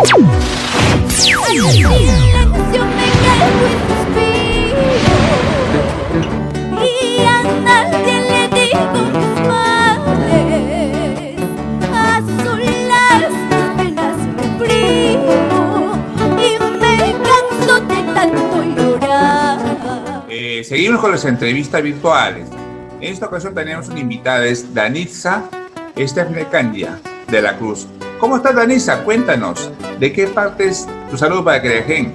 silencio me quedo y suspiro, y a nadie le digo mis males, a solas mis penas reprimo y me canso de tanto llorar. Seguimos con las entrevistas virtuales. En esta ocasión tenemos una invitada, es Danitza Estefnecandia de la Cruz. ¿Cómo estás, Danitza? Cuéntanos, ¿de qué parte es tu saludo para CreaGen?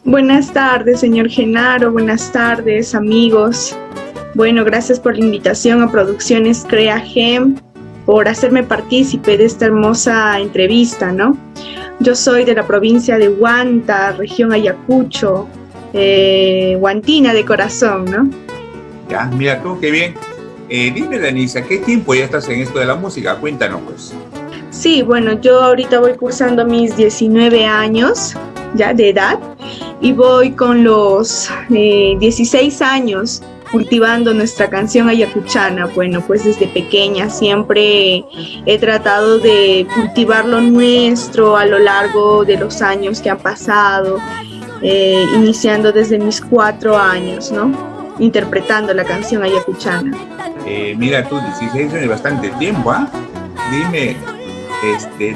Buenas tardes, señor Genaro. Buenas tardes, amigos. Bueno, gracias por la invitación a Producciones CreaGen, por hacerme partícipe de esta hermosa entrevista, ¿no? Yo soy de la provincia de Huanta, región Ayacucho, huantina de corazón, ¿no? Ya, mira tú, qué bien. Dime, Danitza, ¿qué tiempo ya estás en esto de la música? Cuéntanos, pues. Sí, bueno, yo ahorita voy cursando mis 19 años ya de edad y voy con los 16 años cultivando nuestra canción ayacuchana. Bueno, pues desde pequeña siempre he tratado de cultivar lo nuestro a lo largo de los años que han pasado, iniciando desde mis 4 años, ¿no? Interpretando la canción ayacuchana. Mira tú, 16 años es bastante tiempo, ¿ah? Dime,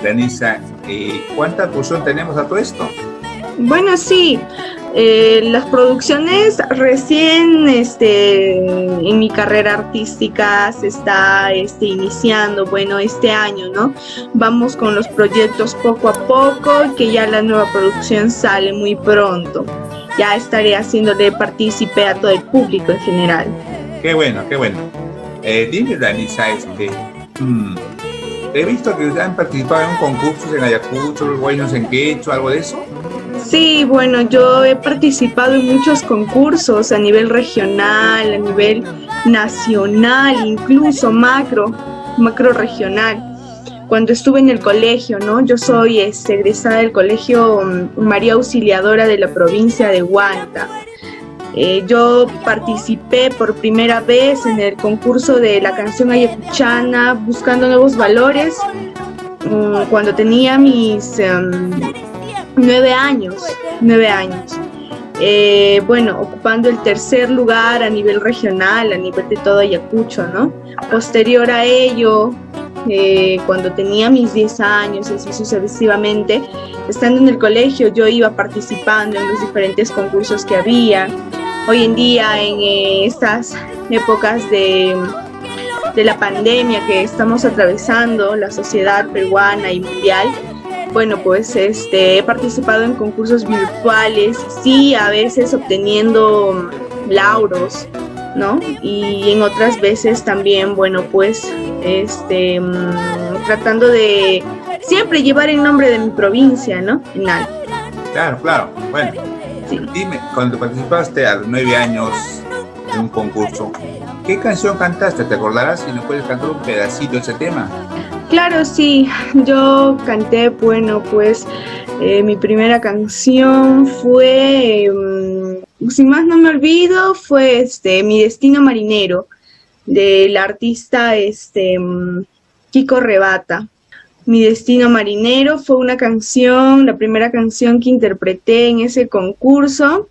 Danitza, ¿cuánta fusión tenemos a todo esto? Bueno, sí, las producciones recién en mi carrera artística se está iniciando, bueno, este año, ¿no? Vamos con los proyectos poco a poco, que ya la nueva producción sale muy pronto. Ya estaré haciéndole partícipe a todo el público en general. Qué bueno, qué bueno. Dime, Danitza, he visto que han participado en concursos en Ayacucho, los guaynos en quechua, algo de eso. Sí, bueno, yo he participado en muchos concursos a nivel regional, a nivel nacional, incluso macro regional. Cuando estuve en el colegio, ¿no? Yo soy egresada del colegio María Auxiliadora de la provincia de Huanta. Yo participé por primera vez en el concurso de la canción ayacuchana, buscando nuevos valores, cuando tenía mis 9 años. Bueno, ocupando el tercer lugar a nivel regional, a nivel de todo Ayacucho, ¿no? Posterior a ello, cuando tenía mis 10 años y así sucesivamente, estando en el colegio, yo iba participando en los diferentes concursos que había. Hoy en día, en estas épocas de la pandemia que estamos atravesando, la sociedad peruana y mundial, bueno, pues he participado en concursos virtuales, sí, a veces obteniendo lauros, ¿no? Y en otras veces también, bueno, pues tratando de siempre llevar el nombre de mi provincia, ¿no? En alto. Claro, claro. Bueno, sí. Dime, cuando participaste a los 9 años en un concurso, ¿qué canción cantaste? ¿Te acordarás si nos puedes cantar un pedacito de ese tema? Claro, sí, yo canté, bueno, pues mi primera canción fue, si más no me olvido, fue Mi Destino Marinero, del artista Kiko Rebata. Mi Destino Marinero fue una canción, la primera canción que interpreté en ese concurso.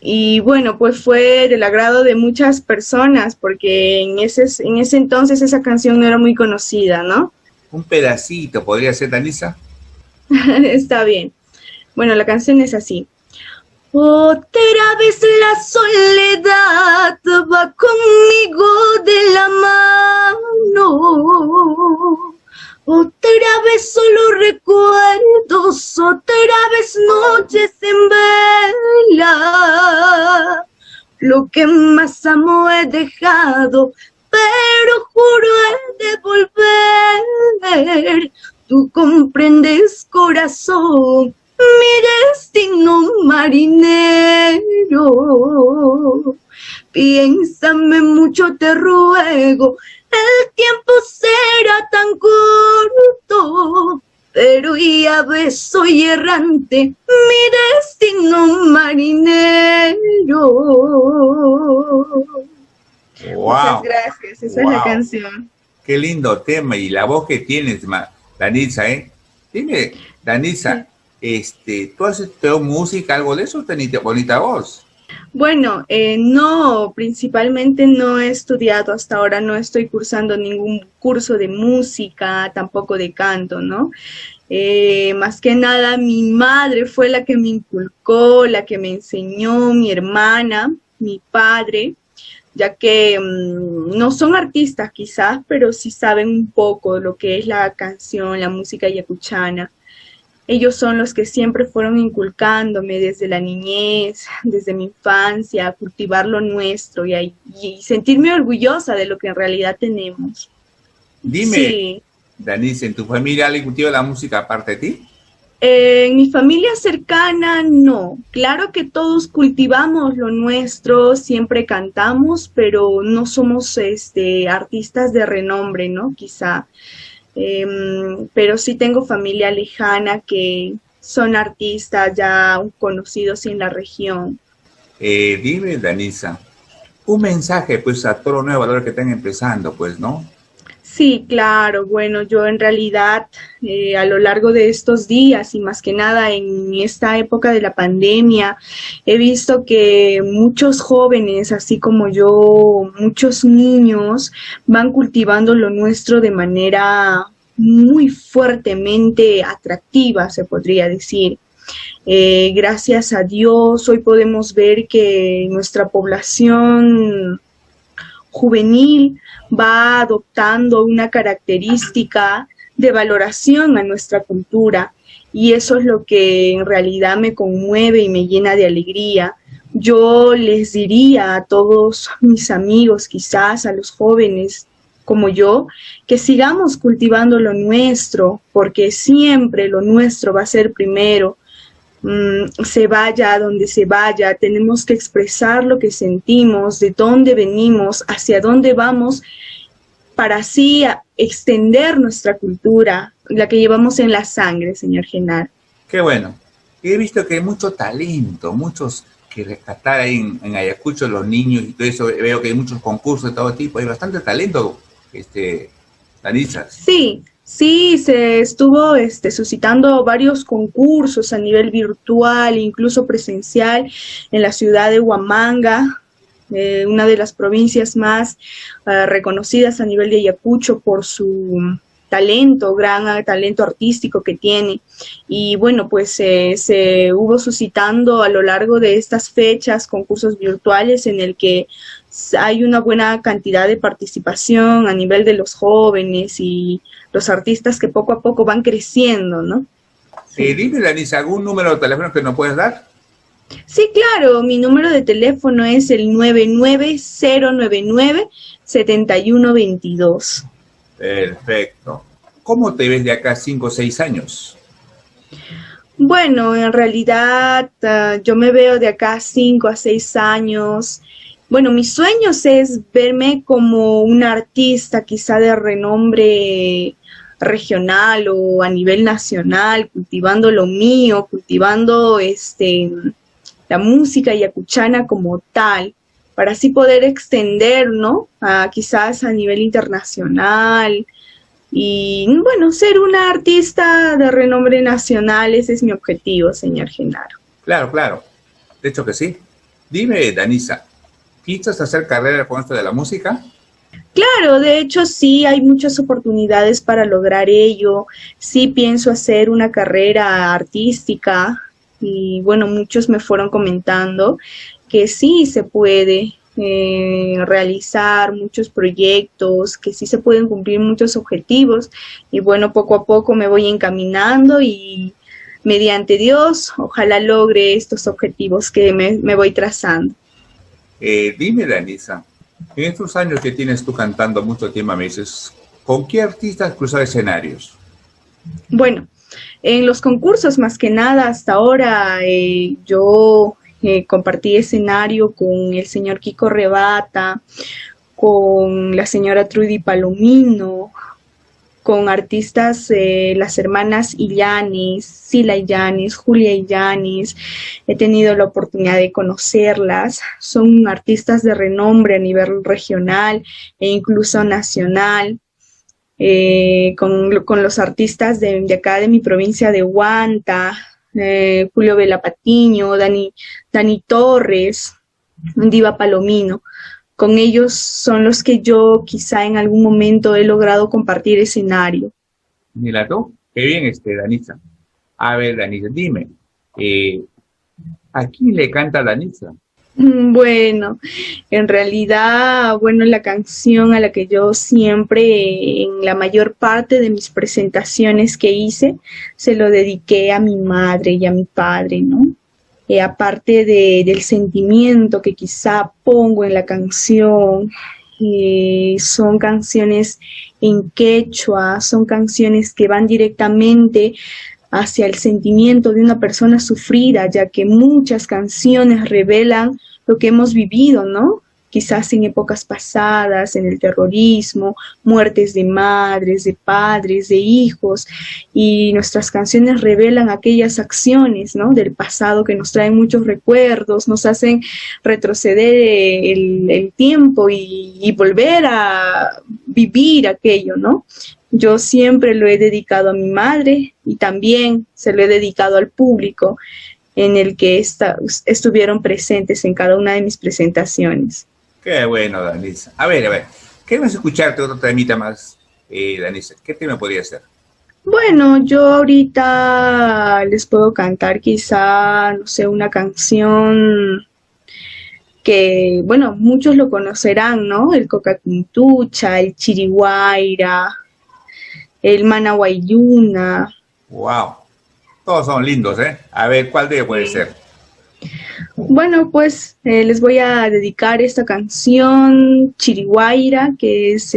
Y bueno, pues fue del agrado de muchas personas, porque en ese entonces esa canción no era muy conocida, ¿no? Un pedacito, ¿podría ser, Danitza? Está bien. Bueno, la canción es así. Otra vez la soledad va conmigo de la mano. Otra vez solo recuerdos, otra vez noches en vela. Lo que más amo he dejado, pero juro he de volver. Tú comprendes, corazón, mi destino marinero. Piénsame mucho, te ruego, el tiempo será tan corto, pero ya ves, soy errante, mi destino marinero. Wow. Muchas gracias, esa es la canción. Qué lindo tema y la voz que tienes, Danitza, ¿eh? Dime, Danitza, ¿tú has estudiado música, algo de eso? Teniste bonita voz. Bueno, no, principalmente no he estudiado hasta ahora, no estoy cursando ningún curso de música, tampoco de canto, ¿no? Más que nada, mi madre fue la que me inculcó, la que me enseñó, mi hermana, mi padre, ya que no son artistas quizás, pero sí saben un poco lo que es la canción, la música yacuchana. Ellos son los que siempre fueron inculcándome desde la niñez, desde mi infancia, a cultivar lo nuestro y sentirme orgullosa de lo que en realidad tenemos. Dime, Sí, Denise, ¿en tu familia alguien cultiva la música aparte de ti? en mi familia cercana no. Claro que todos cultivamos lo nuestro, siempre cantamos, pero no somos artistas de renombre, ¿no? Quizá. Pero sí tengo familia lejana que son artistas ya conocidos en la región. Dime, Danisa, un mensaje pues a todos los nuevos valores que están empezando, pues, ¿no? Sí, claro, bueno, yo en realidad a lo largo de estos días y más que nada en esta época de la pandemia, he visto que muchos jóvenes, así como yo, muchos niños van cultivando lo nuestro de manera muy fuertemente atractiva, se podría decir. Gracias a Dios, hoy podemos ver que nuestra población juvenil va adoptando una característica de valoración a nuestra cultura y eso es lo que en realidad me conmueve y me llena de alegría. Yo les diría a todos mis amigos, quizás a los jóvenes como yo, que sigamos cultivando lo nuestro, porque siempre lo nuestro va a ser primero. Se vaya a donde se vaya, tenemos que expresar lo que sentimos, de dónde venimos, hacia dónde vamos, para así extender nuestra cultura, la que llevamos en la sangre, señor Genaro. Qué bueno. He visto que hay mucho talento, muchos que rescatar ahí en Ayacucho, los niños y todo eso. Veo que hay muchos concursos de todo tipo, hay bastante talento, Danisa. Sí, sí, se estuvo suscitando varios concursos a nivel virtual, incluso presencial, en la ciudad de Huamanga, una de las provincias más reconocidas a nivel de Ayacucho por su talento, gran talento artístico que tiene. Y bueno, pues se hubo suscitando a lo largo de estas fechas concursos virtuales en el que hay una buena cantidad de participación a nivel de los jóvenes y los artistas que poco a poco van creciendo, ¿no? Sí. Dime, Danisa, ¿algún número de teléfono que nos puedes dar? Sí, claro, mi número de teléfono es el 99099-7122. Perfecto. ¿Cómo te ves de acá 5 o 6 años? Bueno, en realidad yo me veo de acá 5 a 6 años. Bueno, mis sueños es verme como una artista quizá de renombre regional o a nivel nacional, cultivando lo mío, cultivando la música yacuchana como tal, para así poder extender, ¿no? Quizás a nivel internacional y, bueno, ser una artista de renombre nacional, ese es mi objetivo, señor Genaro. Claro, claro. De hecho que sí. Dime, Danisa, ¿piensas hacer carrera con esto de la música? Claro, de hecho sí, hay muchas oportunidades para lograr ello. Sí pienso hacer una carrera artística y bueno, muchos me fueron comentando que sí se puede realizar muchos proyectos, que sí se pueden cumplir muchos objetivos y bueno, poco a poco me voy encaminando y mediante Dios, ojalá logre estos objetivos que me voy trazando. Dime, Danisa, en estos años que tienes tú cantando mucho tiempo, me dices, ¿con qué artistas has cruzado escenarios? Bueno, en los concursos más que nada hasta ahora yo compartí escenario con el señor Kiko Rebata, con la señora Trudy Palomino, con artistas, las hermanas Illanes, Sila Illanes, Julia Illanes. He tenido la oportunidad de conocerlas. Son artistas de renombre a nivel regional e incluso nacional. Con los artistas de acá de mi provincia de Huanta, Julio Vela Patiño, Dani Torres, Diva Palomino. Con ellos son los que yo quizá en algún momento he logrado compartir escenario. Mira tú, qué bien, Danitza. A ver, Danitza, dime, ¿a quién le canta Danitza? Bueno, en realidad, bueno, la canción a la que yo siempre, en la mayor parte de mis presentaciones que hice, se lo dediqué a mi madre y a mi padre, ¿no? Aparte del sentimiento que quizá pongo en la canción, son canciones en quechua, son canciones que van directamente hacia el sentimiento de una persona sufrida, ya que muchas canciones revelan lo que hemos vivido, ¿no? Quizás en épocas pasadas, en el terrorismo, muertes de madres, de padres, de hijos, y nuestras canciones revelan aquellas acciones, ¿no? Del pasado que nos traen muchos recuerdos, nos hacen retroceder el tiempo y volver a vivir aquello, ¿no? Yo siempre lo he dedicado a mi madre y también se lo he dedicado al público en el que estuvieron presentes en cada una de mis presentaciones. Qué bueno, Danitza. A ver, queremos escucharte otro temita más, Danitza. ¿Qué tema podría ser? Bueno, yo ahorita les puedo cantar quizá, no sé, una canción que, bueno, muchos lo conocerán, ¿no? El Cocaquintucha, el Chiriguaira, el Manahuayuna. Wow, todos son lindos, ¿eh? A ver, ¿cuál de ellos puede ser? Bueno, pues les voy a dedicar esta canción Chiriguaira, que es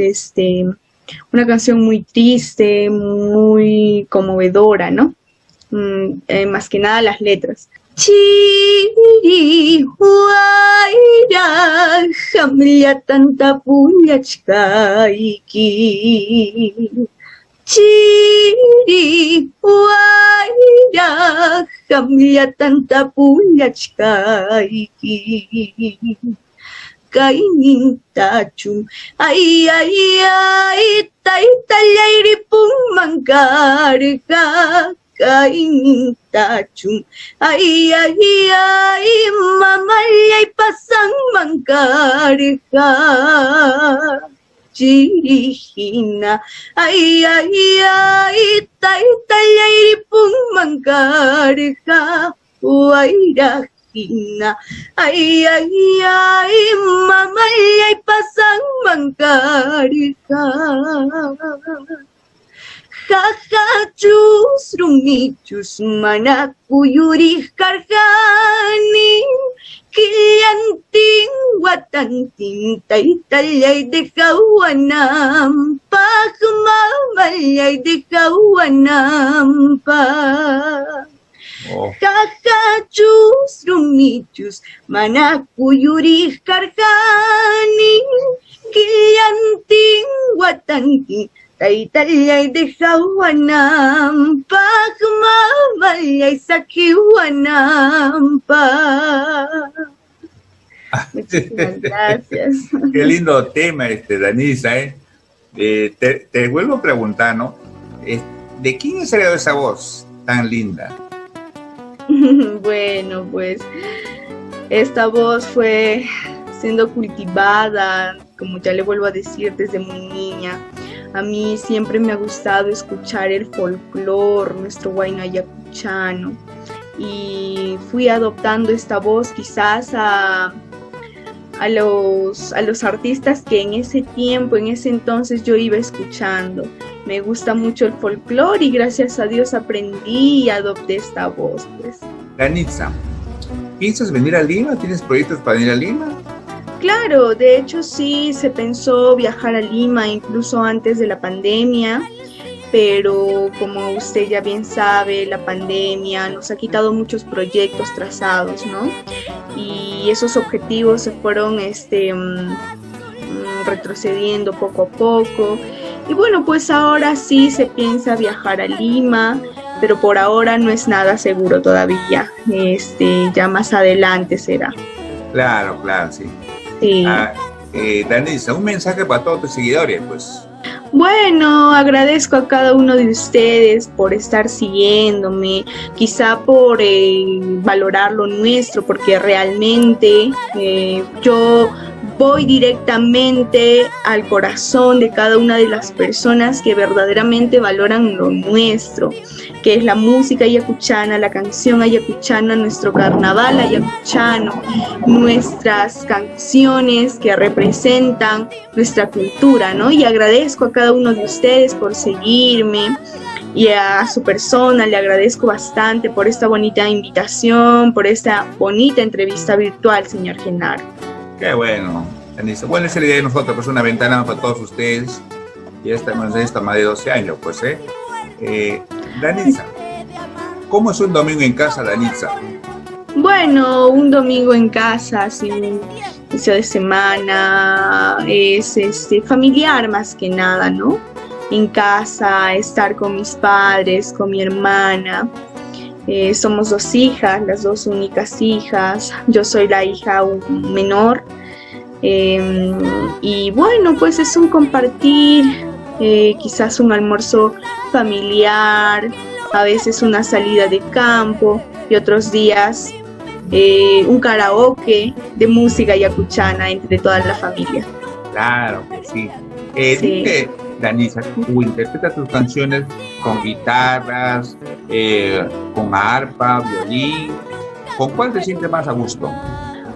una canción muy triste, muy conmovedora, ¿no? Más que nada las letras. Chiriguaira, jamlia tanta puñachkaiki. Chiriguaira, jamlia tanta puñachkaiki. Kainintachum, ay, taitallairipum mancarga. Kainintachum, ay, mamayay pasang mancarga. Chirihina, ay, taitallairipum mancarga. Huayrajina, ay, mamayay pasang mancarga. Jajachus rumichus manakuyurih karjani, killantin watantin taytallay de kawanam, pagmamayay de kawanam pa. Oh. Jajachus rumichus manakuyurih karjani, killantin watantin taytallay de kawanam, pagmamayay sa kiwanam pa. Muchísimas gracias. Qué lindo tema, Danitza, ¿eh? Te vuelvo a preguntar, ¿no? ¿De quién ha salido esa voz tan linda? Bueno, pues esta voz fue siendo cultivada, como ya le vuelvo a decir, desde muy niña. A mí siempre me ha gustado escuchar el folclore, nuestro huayno ayacuchano, y fui adoptando esta voz quizás a los artistas que en ese tiempo, en ese entonces yo iba escuchando. Me gusta mucho el folclore y gracias a Dios aprendí y adopté esta voz, pues. Danitza, ¿piensas venir a Lima? ¿Tienes proyectos para venir a Lima? Claro, de hecho sí se pensó viajar a Lima incluso antes de la pandemia, pero como usted ya bien sabe, la pandemia nos ha quitado muchos proyectos trazados, ¿no? Y esos objetivos se fueron retrocediendo poco a poco. Y bueno, pues ahora sí se piensa viajar a Lima, pero por ahora no es nada seguro todavía. Ya más adelante será. Claro, sí. Sí. Danitza, un mensaje para todos tus seguidores, pues. Bueno, agradezco a cada uno de ustedes por estar siguiéndome, quizá por valorar lo nuestro, porque realmente yo voy directamente al corazón de cada una de las personas que verdaderamente valoran lo nuestro, que es la música ayacuchana, la canción ayacuchana, nuestro carnaval ayacuchano, nuestras canciones que representan nuestra cultura, ¿no? Y agradezco a cada uno de ustedes por seguirme y a su persona le agradezco bastante por esta bonita invitación, por esta bonita entrevista virtual, señor Genaro. Qué bueno, Danisa. Bueno, esa es la idea de nosotros, pues una ventana para todos ustedes. Ya estamos en esto más de 12 años, pues, Danisa, ¿cómo es un domingo en casa, Danisa? Bueno, un domingo en casa, sin inicio de semana, es familiar más que nada, ¿no? En casa, estar con mis padres, con mi hermana. Somos 2 hijas, las 2 únicas hijas. Yo soy la hija menor. Y bueno, pues es un compartir, quizás un almuerzo familiar, a veces una salida de campo y otros días un karaoke de música ayacuchana entre toda la familia. Claro que sí. Sí. Dime, Danisa, tú interpretas tus canciones con guitarras, con arpa, violín. ¿Con cuál te sientes más a gusto?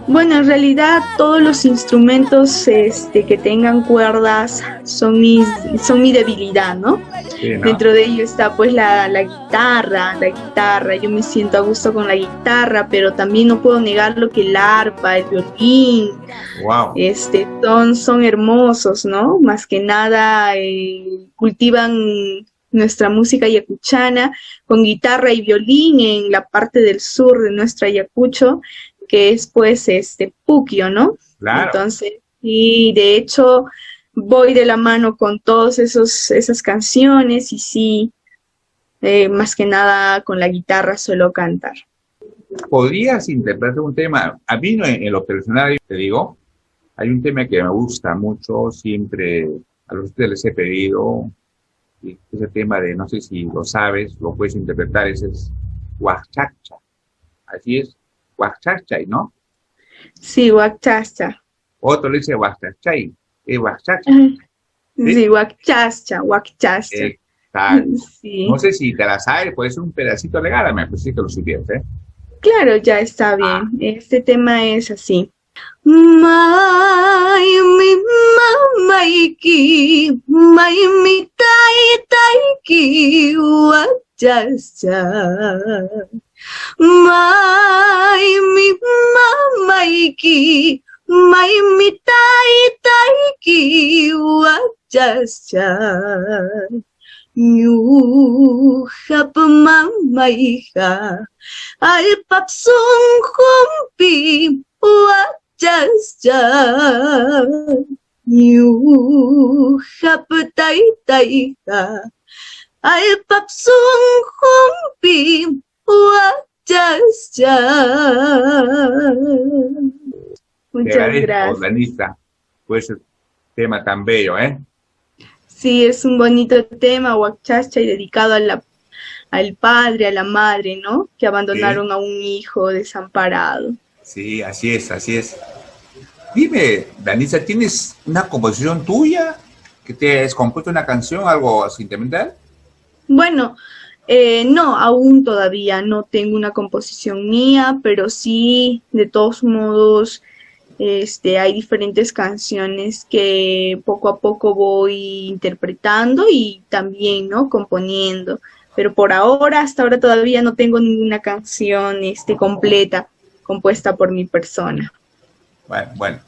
Bueno, en realidad todos los instrumentos que tengan cuerdas son mi debilidad, ¿no? Sí, ¿no? Dentro de ello está pues la guitarra, yo me siento a gusto con la guitarra, pero también no puedo negar lo que el arpa, el violín, Wow. son hermosos, ¿no? Más que nada cultivan nuestra música ayacuchana con guitarra y violín en la parte del sur de nuestro Ayacucho, que es pues Puquio, ¿no? Claro. Entonces, y de hecho voy de la mano con todas esas canciones y sí, más que nada con la guitarra suelo cantar. ¿Podrías interpretar un tema? A mí en lo personal, te digo, hay un tema que me gusta mucho, siempre a los ustedes les he pedido, y ese tema de, no sé si lo sabes, lo puedes interpretar, ese es Huachacha. Así es, Huachachay, ¿no? Sí, Huachacha. Otro le dice Huachachay, es Huachacha. Sí, Huachacha. Exacto. Sí. No sé si te la sabes, puede ser un pedacito, regálame, pues sí que lo supieras, ¿eh? Claro, ya está bien. Este tema es así. Mai mi mamai ki, mai mi tai ki, Huachacha. Mai mi mamai ki, mai mi tai ki, Huachacha. Nyuhap mamaiha, alpapsung humpi, Huachacha. Nyuhap tai-taiha, alpapsung humpi, Huachacha. Muchas gracias. Danisa, pues tema tan bello, ¿eh? Sí, es un bonito tema, Huachacha, y dedicado al padre, a la madre, ¿no? Que abandonaron a un hijo desamparado. Sí, así es, así es. Dime, Danisa, ¿tienes una composición tuya? ¿Que te has compuesto una canción, algo sentimental? Bueno, no, aún todavía no tengo una composición mía, pero sí, de todos modos, hay diferentes canciones que poco a poco voy interpretando y también, ¿no? Componiendo. Pero por ahora, hasta ahora todavía no tengo ninguna canción completa compuesta por mi persona. Bueno,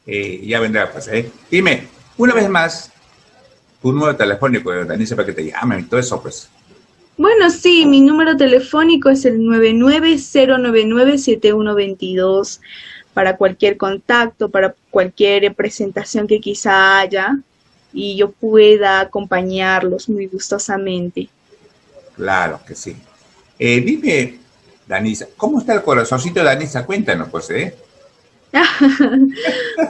ya vendrá, pues, ¿eh? Dime, una vez más, tu número telefónico, Danisa, para que te llamen y todo eso, pues. Bueno, sí, mi número telefónico es el 990997122 para cualquier contacto, para cualquier presentación que quizá haya y yo pueda acompañarlos muy gustosamente. Claro que sí. Dime, Danisa, ¿cómo está el corazoncito de Danisa? Cuéntanos, pues, ¿eh?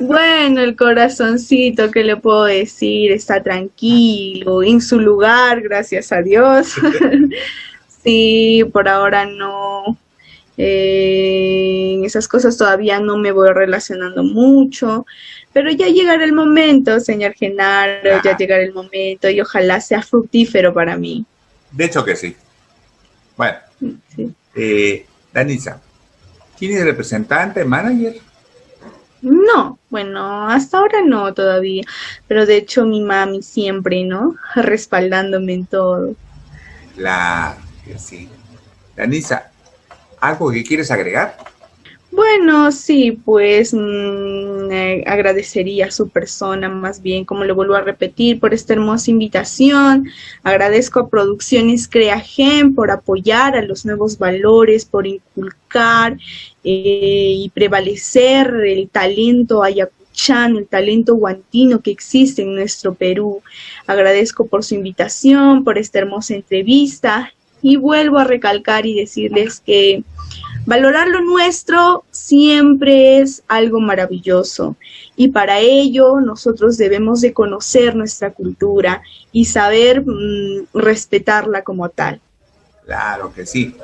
Bueno, el corazoncito, ¿qué le puedo decir? Está tranquilo, en su lugar, gracias a Dios. Sí, por ahora no. En esas cosas todavía no me voy relacionando mucho, pero ya llegará el momento, señor Genaro, ya Ah, llegará el momento y ojalá sea fructífero para mí. de hecho que sí. Bueno, Sí. Danisa, ¿quién es el representante, manager? No, bueno, hasta ahora no todavía, pero de hecho mi mami siempre, ¿no? Respaldándome en todo. Claro que sí. Danisa, ¿algo que quieres agregar? Bueno, sí, pues agradecería a su persona, más bien, como le vuelvo a repetir, por esta hermosa invitación. Agradezco a Producciones Creagen por apoyar a los nuevos valores, por inculcar y prevalecer el talento ayacuchano, el talento guantino que existe en nuestro Perú. Agradezco por su invitación, por esta hermosa entrevista y vuelvo a recalcar y decirles que valorar lo nuestro siempre es algo maravilloso y para ello nosotros debemos de conocer nuestra cultura y saber respetarla como tal. Claro que sí.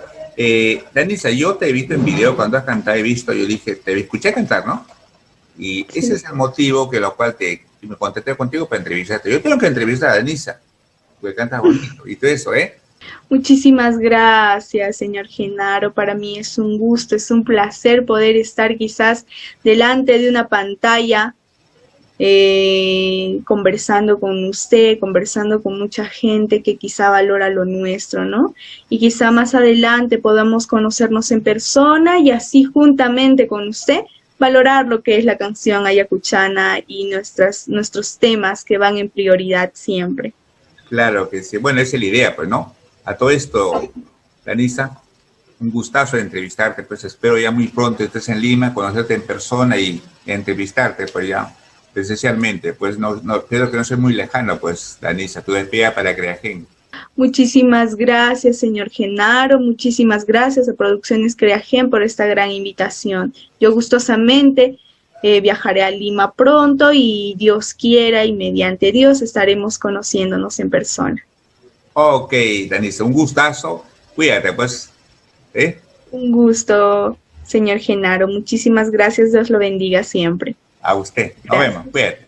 Danisa, yo te he visto en video cuando has cantado, he visto, yo dije, te escuché cantar, ¿no? Y ese Sí. es el motivo que lo cual me contacté contigo para entrevistarte. Yo tengo que entrevistar a Danisa, porque cantas bonito y todo eso, ¿eh? Muchísimas gracias, señor Genaro. Para mí es un gusto, es un placer poder estar quizás delante de una pantalla conversando con usted, conversando con mucha gente que quizá valora lo nuestro, ¿no? Y quizá más adelante podamos conocernos en persona y así juntamente con usted valorar lo que es la canción ayacuchana y nuestros temas que van en prioridad siempre. Claro que sí. Bueno, esa es la idea, pues, ¿no? A todo esto, Danisa, un gustazo de entrevistarte, pues espero ya muy pronto estés en Lima, conocerte en persona y entrevistarte, pues ya, presencialmente, pues no, espero que no sea muy lejano, pues, Danisa, tu despedida para Creagen. Muchísimas gracias, señor Genaro. Muchísimas gracias a Producciones Creagen por esta gran invitación. Yo gustosamente viajaré a Lima pronto y Dios quiera y mediante Dios estaremos conociéndonos en persona. Ok, Danisa, un gustazo, cuídate, pues, ¿eh? Un gusto, señor Genaro. Muchísimas gracias. Dios lo bendiga siempre. A usted, nos vemos, Gracias. cuídate.